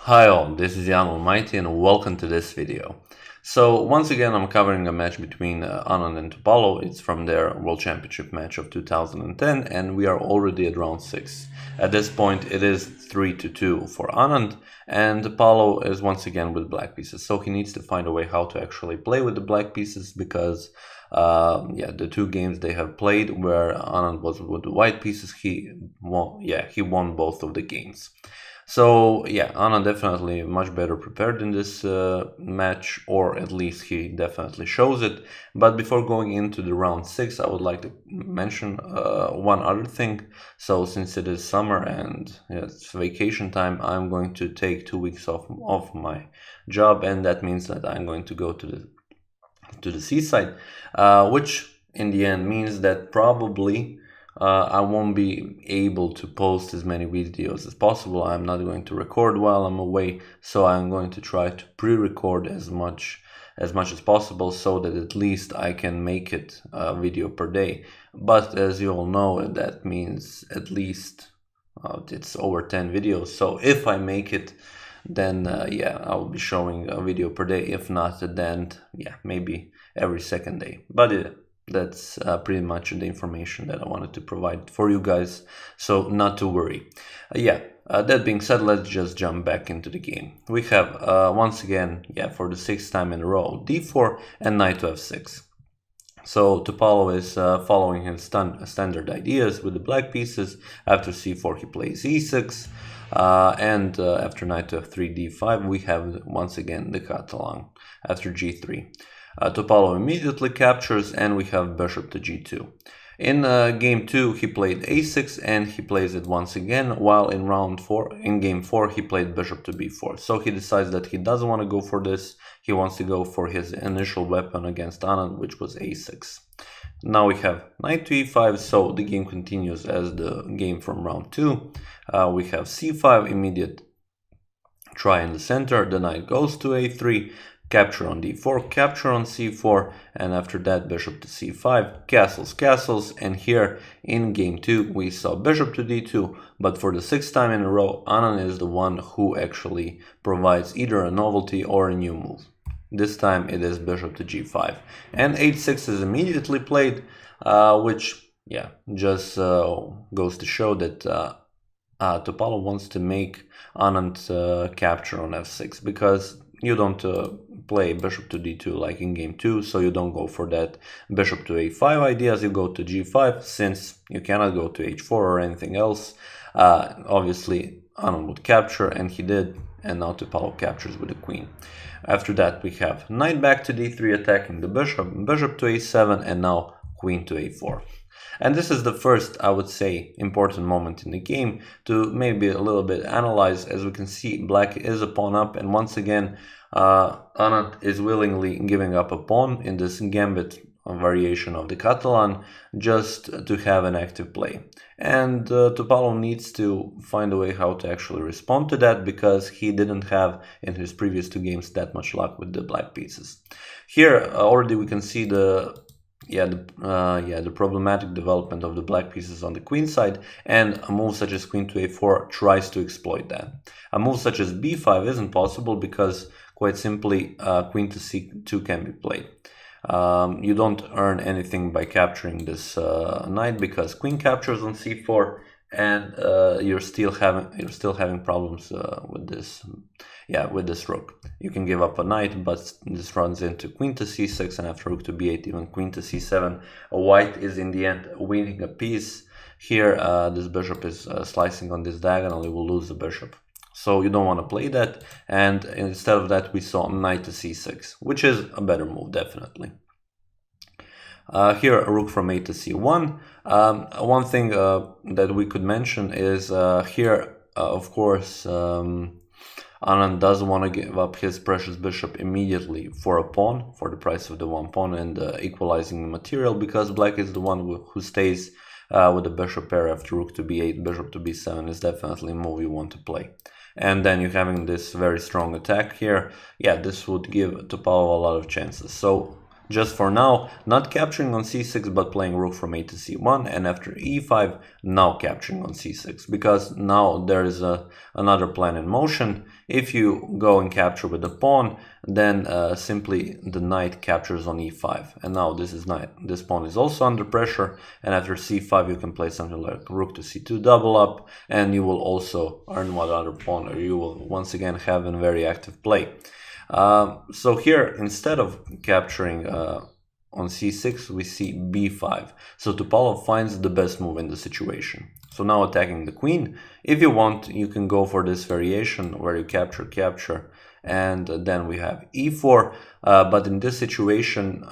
Hi all, this is Allmighty and welcome to this video. So once again I'm covering a match between Anand and Topalov. It's from their World Championship match of 2010 and we are already at round 6. At this point it is 3-2 for Anand and Topalov is once again with black pieces. So he needs to find a way how to actually play with the black pieces because the two games they have played where Anand was with the white pieces, he won both of the games. So yeah, Anand definitely much better prepared in this match, or at least he definitely shows it. But before going into the round 6, I would like to mention one other thing. So since it is summer and it's vacation time, I'm going to take 2 weeks off my job, and that means that I'm going to go to the seaside, which in the end means that probably I won't be able to post as many videos as possible. I'm not going to record while I'm away, so I'm going to try to pre-record as much as possible so that at least I can make it a video per day. But as you all know, that means at least it's over 10 videos. So if I make it, then I'll be showing a video per day. If not, then maybe every second day. But that's pretty much the information that I wanted to provide for you guys, so not to worry. That being said, let's just jump back into the game. We have once again, for the 6th time in a row, d4 and knight to f6. So Topalov is following his standard ideas with the black pieces. After c4 he plays e6, and after knight to f3 d5 we have once again the Catalan. After g3 Topalov immediately captures and we have bishop to g2. In game 2 he played a6 and he plays it once again, while in game 4 he played bishop to b4. So he decides that he doesn't want to go for this, he wants to go for his initial weapon against Anand, which was a6. Now we have knight to e5, so the game continues as the game from round 2. We have c5, immediate try in the center, the knight goes to a3, capture on d4, capture on c4, and after that bishop to c5, castles, and here in game 2 we saw bishop to d2, but for the 6th time in a row Anand is the one who actually provides either a novelty or a new move. This time it is bishop to g5, and h6 is immediately played, which just goes to show that Topalov wants to make Anand capture on f6, because you don't play bishop to d2 like in game 2, so you don't go for that bishop to a5 ideas, you go to g5, since you cannot go to h4 or anything else. Obviously Anand would capture, and he did, and now Topalov captures with the queen. After that we have knight back to d3 attacking the bishop, bishop to a7, and now queen to a4. And this is the first, I would say, important moment in the game to maybe a little bit analyze. As we can see, black is a pawn up, and once again Anand is willingly giving up a pawn in this gambit variation of the Catalan just to have an active play. And Topalov needs to find a way how to actually respond to that, because he didn't have in his previous 2 games that much luck with the black pieces. Here already we can see the problematic development of the black pieces on the queen side, and a move such as queen to a4 tries to exploit that. A move such as b5 isn't possible because quite simply queen to c2 can be played. You don't earn anything by capturing this knight, because queen captures on c4, and you're still having problems with this rook. You can give up a knight, but this runs into queen to c6, and after rook to b8, even queen to c7. White is in the end winning a piece. Here this bishop is slicing on this diagonal, you will lose the bishop. So you don't want to play that, and instead of that we saw knight to c6, which is a better move, definitely. Here a rook from a to c1. One thing that we could mention is here, of course, Anand doesn't want to give up his precious bishop immediately for a pawn, for the price of the 1 pawn, and equalizing the material, because black is the one who stays with the bishop pair after rook to b8, bishop to b7 is definitely a move you want to play. And then you're having this very strong attack here. This would give Topalov a lot of chances. So just for now, not capturing on c6 but playing rook from a to c1, and after e5 now capturing on c6, because now there is another plan in motion. If you go and capture with the pawn, then simply the knight captures on e5, and now this pawn is also under pressure, and after c5 you can play something like rook to c2 double up, and you will also earn one other pawn, or you will once again have a very active play. So here, instead of capturing on c6, we see b5. So Topalov finds the best move in the situation. So now attacking the queen. If you want, you can go for this variation where you capture, and then we have e4. But in this situation,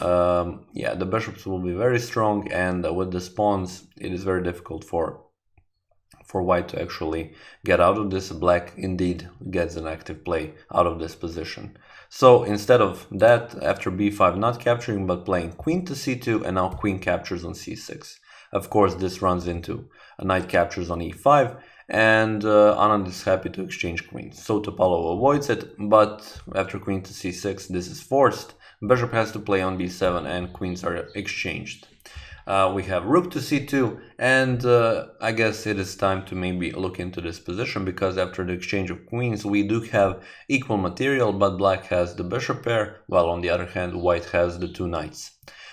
yeah, the bishops will be very strong, and with the pawns, it is very difficult for white to actually get out of this. Black indeed gets an active play out of this position. So instead of that, after b5 not capturing but playing queen to c2, and now queen captures on c6. Of course, this runs into a knight captures on e5, and Anand is happy to exchange queens. So Topalov avoids it, but after queen to c6, this is forced. Bishop has to play on b7, and queens are exchanged. We have rook to c2, and I guess it is time to maybe look into this position, because after the exchange of queens we do have equal material, but black has the bishop pair, while on the other hand white has the two knights.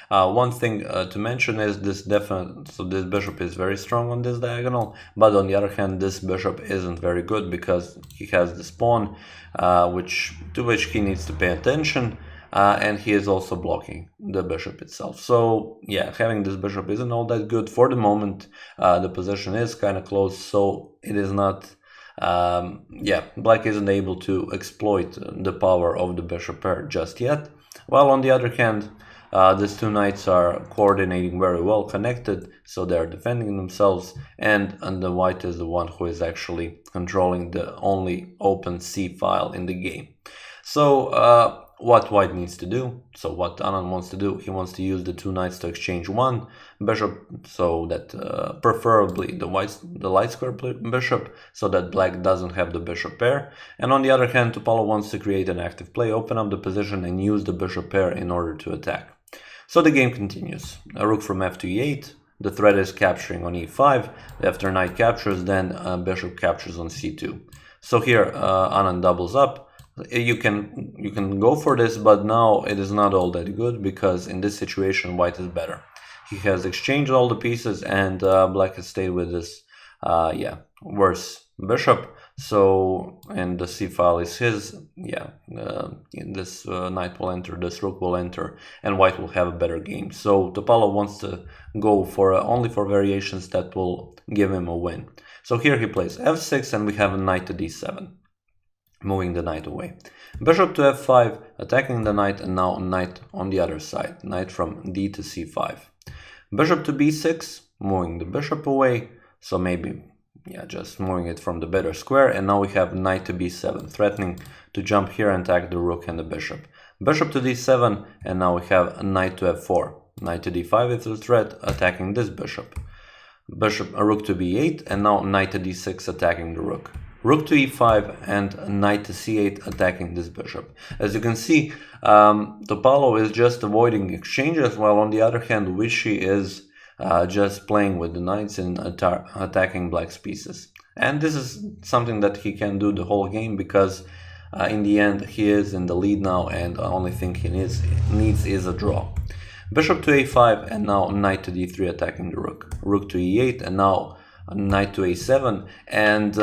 One thing to mention is this bishop is very strong on this diagonal, but on the other hand this bishop isn't very good, because he has this pawn to which he needs to pay attention. And he is also blocking the bishop itself. So yeah, having this bishop isn't all that good for the moment. The position is kind of close, so it is not, yeah, black isn't able to exploit the power of the bishop pair just yet. While on the other hand, these two knights are coordinating very well connected, so they are defending themselves, and the white is the one who is actually controlling the only open c file in the game. So what white needs to do, so what Anand wants to do, he wants to use the two knights to exchange one bishop, so that preferably the light square bishop, so that black doesn't have the bishop pair. And on the other hand, Topalov wants to create an active play, open up the position and use the bishop pair in order to attack. So the game continues. A rook from f to e8, the threat is capturing on e5, after knight captures, then bishop captures on c2. So here Anand doubles up. You can go for this, but now it is not all that good, because in this situation white is better. He has exchanged all the pieces, and black has stayed with this yeah, worse bishop. So, and the c file is his. Yeah, this knight will enter, this rook will enter, and white will have a better game. So Topalov wants to go for only for variations that will give him a win. So here he plays f6, and we have a knight to d7. Moving the knight away. Bishop to f5, attacking the knight, and now knight on the other side. Knight from d to c5. Bishop to b6, moving the bishop away. So maybe, yeah, just moving it from the better square. And now we have knight to b7, threatening to jump here and attack the rook and the bishop. Bishop to d7, and now we have a knight to f4. Knight to d5 is a threat, attacking this bishop. Rook to b8, and now knight to d6, attacking the rook. Rook to e5 and knight to c8, attacking this bishop. As you can see, Topalov is just avoiding exchanges, while on the other hand Vishy is just playing with the knights and attacking black's pieces. And this is something that he can do the whole game, because in the end he is in the lead now, and the only thing he needs is a draw. Bishop to a5, and now knight to d3, attacking the rook. Rook to e8, and now knight to a7, and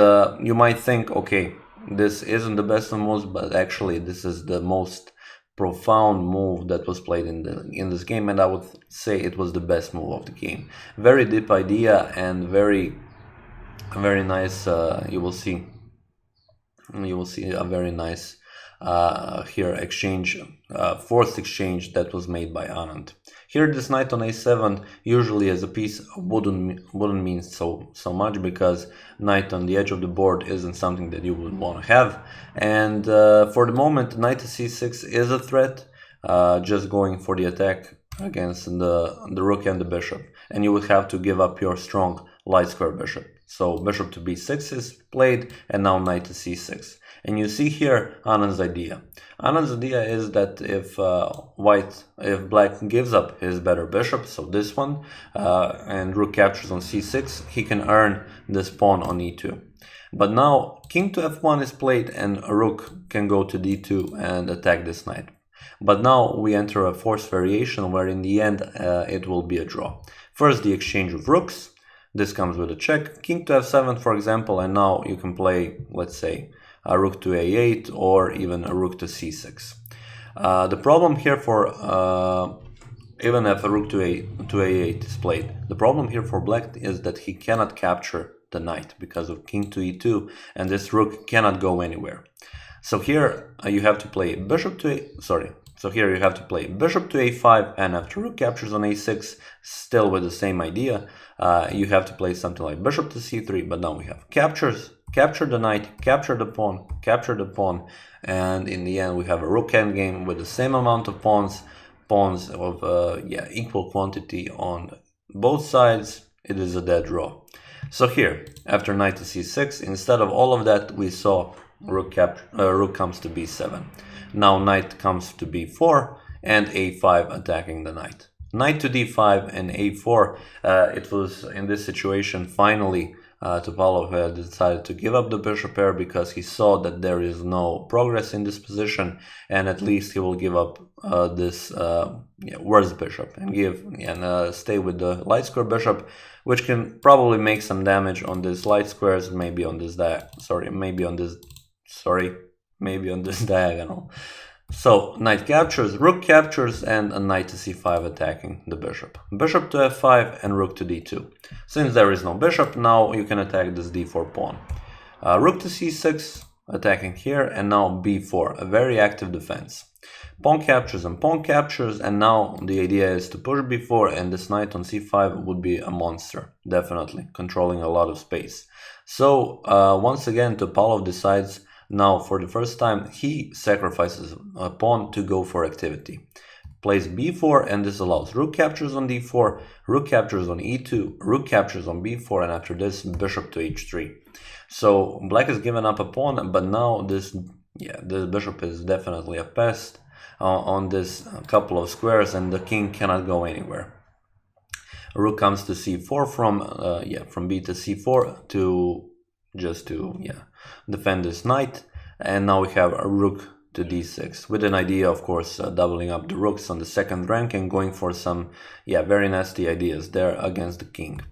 you might think, okay, this isn't the best of moves, but actually this is the most profound move that was played in this game, and I would say it was the best move of the game. Very deep idea, and very nice. You will see a very nice here exchange, forced exchange that was made by Anand. Here this knight on a7 usually as a piece wouldn't mean so much, because knight on the edge of the board isn't something that you would want to have. And for the moment, knight to c6 is a threat, just going for the attack against the rook and the bishop, and you would have to give up your strong light square bishop. So bishop to b6 is played, and now knight to c6. And you see here Anand's idea. Anand's idea is that if black gives up his better bishop, so this one, and rook captures on c6, he can earn this pawn on e2. But now king to f1 is played, and a rook can go to d2 and attack this knight. But now we enter a forced variation where in the end it will be a draw. First the exchange of rooks. This comes with a check. King to f7, for example, and now you can play, let's say, a rook to a8 or even a rook to c6. The problem here for even if a rook to a8 is played, the problem here for black is that he cannot capture the knight because of king to e2, and this rook cannot go anywhere. So here you have to play bishop to a5, and after rook captures on a6, still with the same idea, you have to play something like bishop to c3, but now we have captures, capture the knight, capture the pawn, and in the end we have a rook endgame with the same amount of pawns of equal quantity on both sides. It is a dead draw. So here, after knight to c6, instead of all of that, we saw rook comes to b7. Now knight comes to b4 and a5 attacking the knight. Knight to d5 and a4. It was in this situation finally Topalov had decided to give up the bishop pair because he saw that there is no progress in this position, and at least he will give up this worse bishop and stay with the light square bishop, which can probably make some damage on these light squares, maybe on this diagonal. So knight captures, rook captures, and a knight to c5 attacking the bishop. Bishop to f5 and rook to d2. Since there is no bishop, now you can attack this d4 pawn. Rook to c6 attacking here, and now b4, a very active defense. Pawn captures, and now the idea is to push b4, and this knight on c5 would be a monster, definitely, controlling a lot of space. So once again, Topalov decides. Now, for the first time, he sacrifices a pawn to go for activity. Plays b4, and this allows rook captures on d4, rook captures on e2, rook captures on b4, and after this, bishop to h3. So black has given up a pawn, but now this bishop is definitely a pest on this couple of squares, and the king cannot go anywhere. Rook comes to c4 from b to c4 to defend this knight, and now we have a rook to d6 with an idea, of course, doubling up the rooks on the second rank and going for some very nasty ideas there against the king.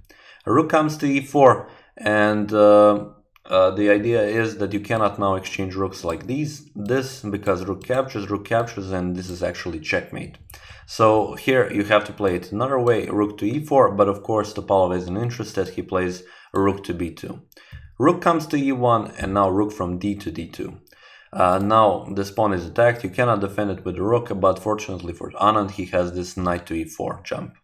A rook comes to e4, and the idea is that you cannot now exchange rooks like this because rook captures, and this is actually checkmate. So here you have to play it another way, rook to e4, but of course Topalov isn't interested. He plays a rook to b2. Rook comes to e1, and now rook from d to d2. Now this pawn is attacked. You cannot defend it with the rook, but fortunately for Anand, he has this knight to e4 jump.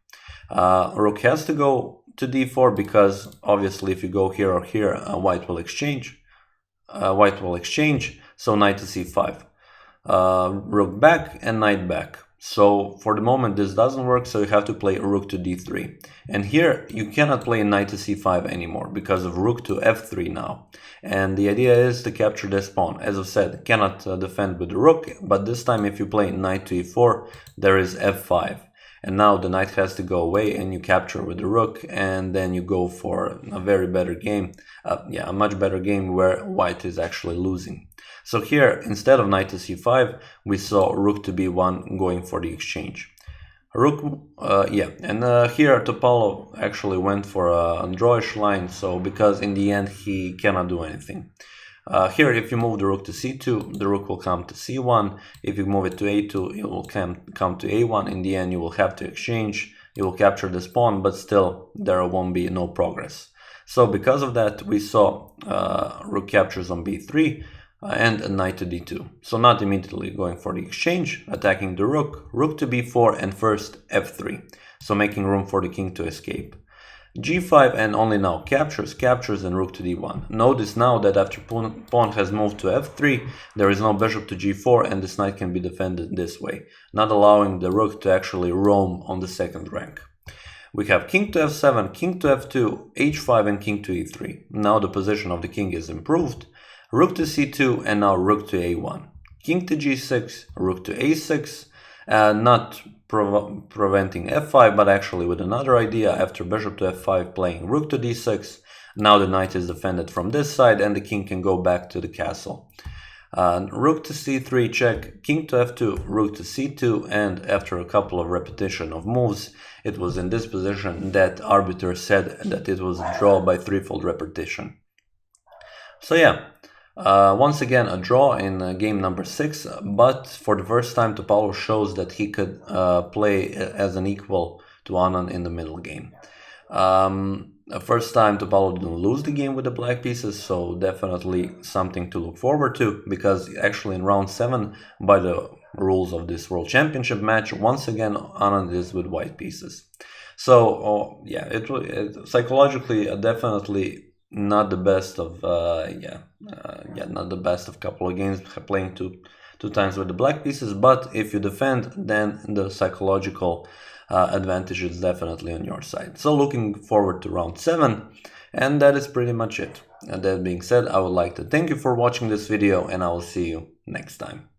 Rook has to go to d4 because obviously if you go here or here, white will exchange. So knight to c5. Rook back and knight back. So for the moment this doesn't work, so you have to play rook to d3. And here you cannot play knight to c5 anymore because of rook to f3 now. And the idea is to capture this pawn. As I said, cannot defend with the rook, but this time if you play knight to e4, there is f5. And now the knight has to go away and you capture with the rook, and then you go for a very better game. A much better game where white is actually losing. So here, instead of knight to c5, we saw rook to b1 going for the exchange. Here Topalov actually went for a drawish line, so because in the end he cannot do anything. Here, if you move the rook to c2, the rook will come to c1. If you move it to a2, it will come to a1. In the end, you will have to exchange. You will capture this pawn, but still there won't be no progress. So because of that, we saw rook captures on b3 and a knight to d2. So not immediately going for the exchange, attacking the rook, rook to b4, and first f3. So making room for the king to escape. g5, and only now captures, and rook to d1. Notice now that after pawn has moved to f3, there is no bishop to g4, and this knight can be defended this way, not allowing the rook to actually roam on the second rank. We have king to f7, king to f2, h5 and king to e3. Now the position of the king is improved. Rook to c2 and now rook to a1. King to g6, rook to a6, not preventing f5 but actually with another idea after bishop to f5 playing rook to d6. Now the knight is defended from this side and the king can go back to the castle. Rook to c3 check, king to f2, rook to c2, and after a couple of repetition of moves, it was in this position that arbiter said that it was a draw by threefold repetition. So yeah, once again a draw in game number 6, but for the first time Topalov shows that he could play as an equal to Anand in the middle game. First time Topalov didn't lose the game with the black pieces, so definitely something to look forward to, because actually in round 7, by the rules of this World Championship match, once again Anand is with white pieces. So yeah, it psychologically definitely not the best of not the best of couple of games playing two times with the black pieces, but if you defend, then the psychological advantage is definitely on your side. So looking forward to round 7, and that is pretty much it. And that being said, I would like to thank you for watching this video, and I will see you next time.